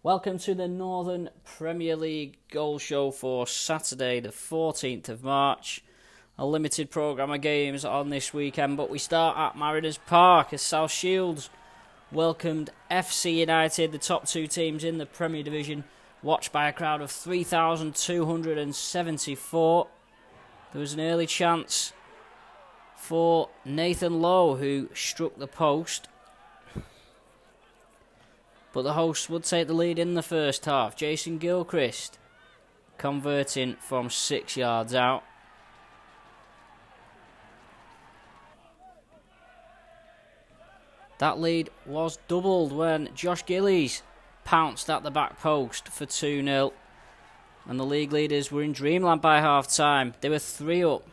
Welcome to the Northern Premier League goal show for Saturday the 14th of March. A limited programme of games on this weekend, but we start at Mariners Park as South Shields welcomed FC United, the top two teams in the Premier Division, watched by a crowd of 3,274. There was an early chance for Nathan Lowe, who struck the post. But the hosts would take the lead in the first half. Jason Gilchrist converting from 6 yards out. That lead was doubled when Josh Gillies pounced at the back post for 2-0. And the league leaders were in dreamland by half-time. They were 3 up.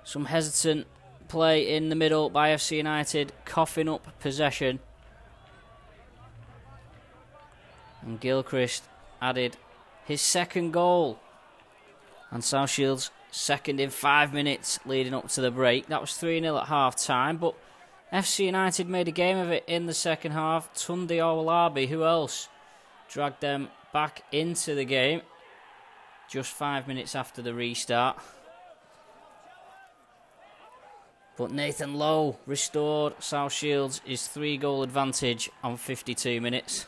Some hesitant play in the middle by FC United, coughing up possession. And Gilchrist added his second goal. And South Shields second in 5 minutes leading up to the break. That was 3-0 at half-time, but FC United made a game of it in the second half. Tunde Owolabi, who else, dragged them back into the game just 5 minutes after the restart. But Nathan Lowe restored South Shields his 3-goal advantage on 52 minutes.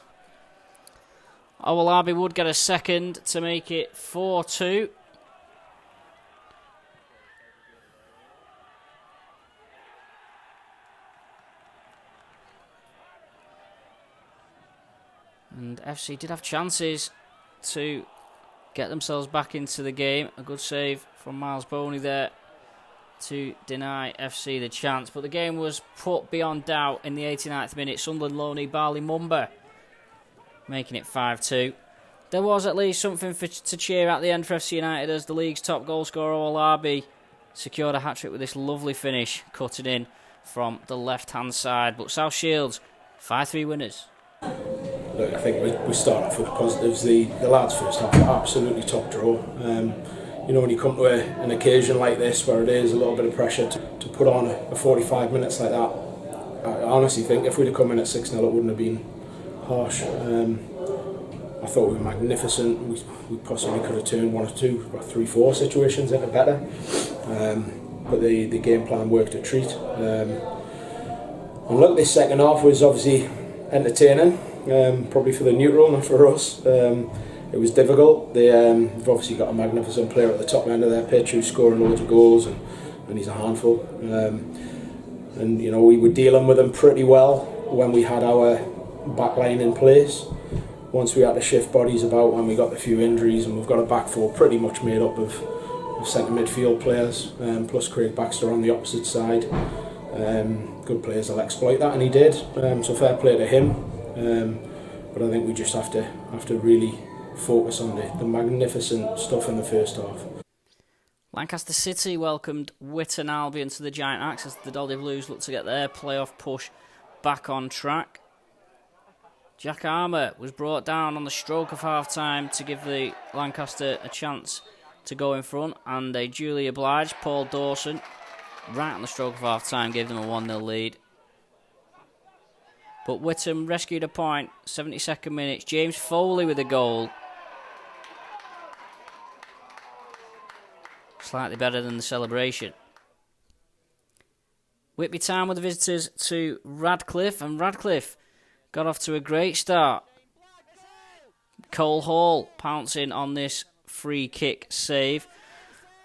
Owolabi would get a second to make it 4-2. And FC did have chances to get themselves back into the game. A good save from Miles Boney there to deny FC the chance. But the game was put beyond doubt in the 89th minute. Sunderland loanee Barley Mumba making it 5-2. There was at least something to cheer at the end for FC United as the league's top goal scorer Owolabi secured a hat-trick with this lovely finish, cutting in from the left-hand side. But South Shields, 5-3 winners. Look, I think we start off with the positives. The lads first half were absolutely top draw. When you come to an occasion like this where it is a little bit of pressure to put on a 45 minutes like that, I honestly think if we'd have come in at 6-0 it wouldn't have been harsh. I thought we were magnificent. We possibly could have turned 1 or 2 or 3-4 situations into better. But the game plan worked a treat. And look, this second half was obviously entertaining. Probably for the neutral, not for us. It was difficult. They've obviously got a magnificent player at the top end of their pitch who's scoring loads of goals, and he's a handful. We were dealing with them pretty well when we had our backline in place. Once we had to shift bodies about when we got a few injuries, and we've got a back four pretty much made up of centre midfield players, plus Craig Baxter on the opposite side. Good players will exploit that, and he did. So fair play to him. But I think we just have to really focus on the magnificent stuff in the first half. Lancaster City welcomed Whitton Albion to the Giant Axe as the Dolly Blues look to get their playoff push back on track. Jack Armour was brought down on the stroke of half-time to give the Lancaster a chance to go in front, and they duly obliged. Paul Dawson, right on the stroke of half-time, gave them a 1-0 lead. But Whitton rescued a point, 72nd minute. James Foley with a goal. Slightly better than the celebration. Whitby Town were the visitors to Radcliffe, and Radcliffe got off to a great start. Cole Hall pouncing on this free kick save,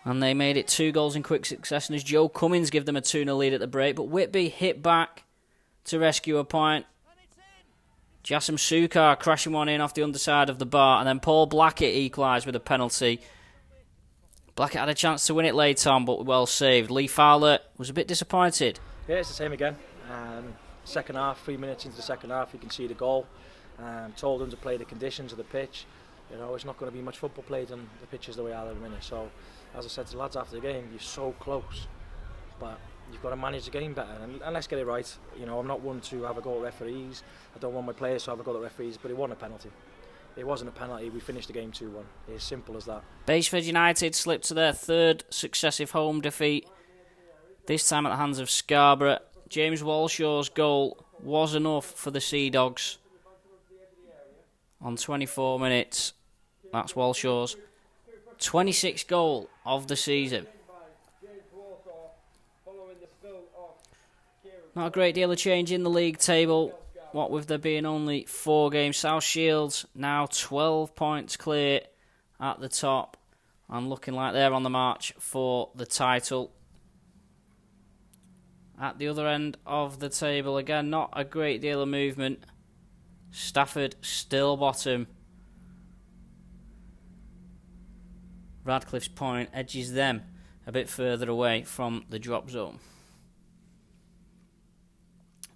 and they made it 2 goals in quick succession as Joe Cummins gave them a 2-0 lead at the break. But Whitby hit back to rescue a point. Jassim Sukar crashing one in off the underside of the bar, and then Paul Blackett equalised with a penalty. Blackett had a chance to win it late on, but well saved. Lee Fowler was a bit disappointed. Yeah, it's the same again. Second half, 3 minutes into the second half, you can see the goal. Told them to play the conditions of the pitch. It's not going to be much football played on the pitches the way I are at the minute. So, as I said to the lads after the game, you're so close, but you've got to manage the game better, and let's get it right. I'm not one to have a go at referees. I don't want my players to have a go at referees, but it wasn't a penalty. It wasn't a penalty. We finished the game 2-1. It's as simple as that. Baseford United slipped to their 3rd successive home defeat, this time at the hands of Scarborough. James Walshaw's goal was enough for the Sea Dogs on 24 minutes. That's Walshaw's 26th goal of the season. Not a great deal of change in the league table, what with there being only 4 games. South Shields now 12 points clear at the top and looking like they're on the march for the title. At the other end of the table, again, not a great deal of movement. Stafford still bottom. Radcliffe's point edges them a bit further away from the drop zone.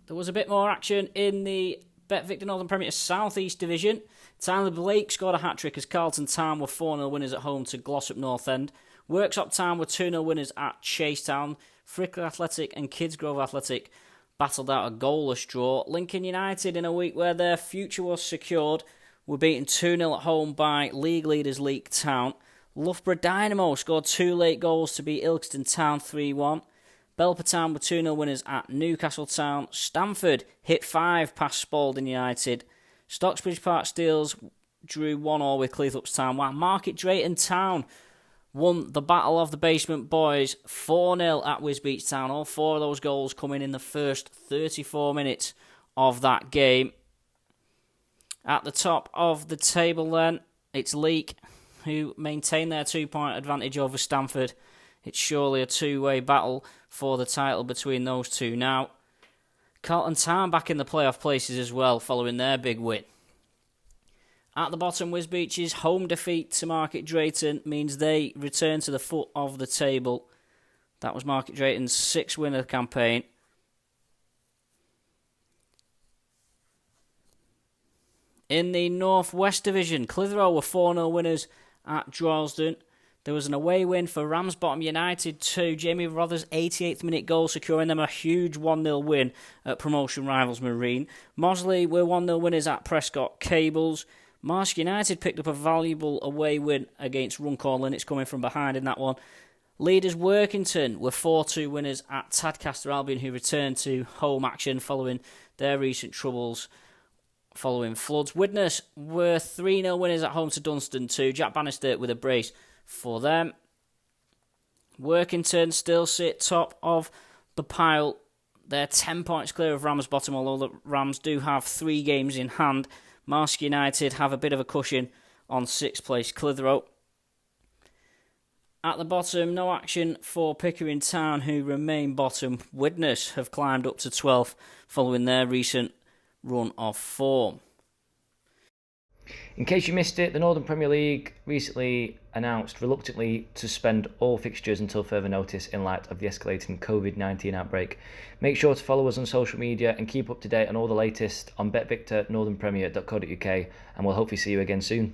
There was a bit more action in the BetVictor Northern Premier South East Division. Tyler Blake scored a hat-trick as Carlton Town were 4-0 winners at home to Glossop North End. Worksop Town were 2-0 winners at Chase Town. Frickler Athletic and Kidsgrove Athletic battled out a goalless draw. Lincoln United, in a week where their future was secured, were beaten 2-0 at home by league leaders Leek Town. Loughborough Dynamo scored 2 late goals to beat Ilkeston Town 3-1. Belper Town were 2-0 winners at Newcastle Town. Stamford hit 5 past Spalding United. Stocksbridge Park Steels drew 1-1 with Cleethorpes Town, while Market Drayton Town won the Battle of the Basement Boys 4-0 at Wisbeach Town. All 4 of those goals coming in the first 34 minutes of that game. At the top of the table then, it's Leek, who maintain their 2-point advantage over Stamford. It's surely a two-way battle for the title between those two now. Carlton Town back in the playoff places as well, following their big win. At the bottom, Wisbeach's home defeat to Market Drayton means they return to the foot of the table. That was Market Drayton's 6th win of the campaign. In the North West Division, Clitheroe were 4-0 winners at Droylsden. There was an away win for Ramsbottom United too. Jamie Rother's 88th minute goal securing them a huge 1-0 win at promotion rivals Marine. Mosley were 1-0 winners at Prescott Cables. Marsh United picked up a valuable away win against Runcorn Linnets, coming from behind in that one. Leaders Workington were 4-2 winners at Tadcaster Albion, who returned to home action following their recent troubles following floods. Widnes were 3-0 winners at home to Dunstan too. Jack Bannister with a brace for them. Workington still sit top of the pile. They're 10 points clear of Ramsbottom, although the Rams do have 3 games in hand. Marske United have a bit of a cushion on 6th place Clitheroe. At the bottom, no action for Pickering Town, who remain bottom. Widnes have climbed up to 12th following their recent run of form. In case you missed it, the Northern Premier League recently announced reluctantly to suspend all fixtures until further notice in light of the escalating COVID-19 outbreak. Make sure to follow us on social media and keep up to date on all the latest on BetVictorNorthernPremier.co.uk, and we'll hopefully see you again soon.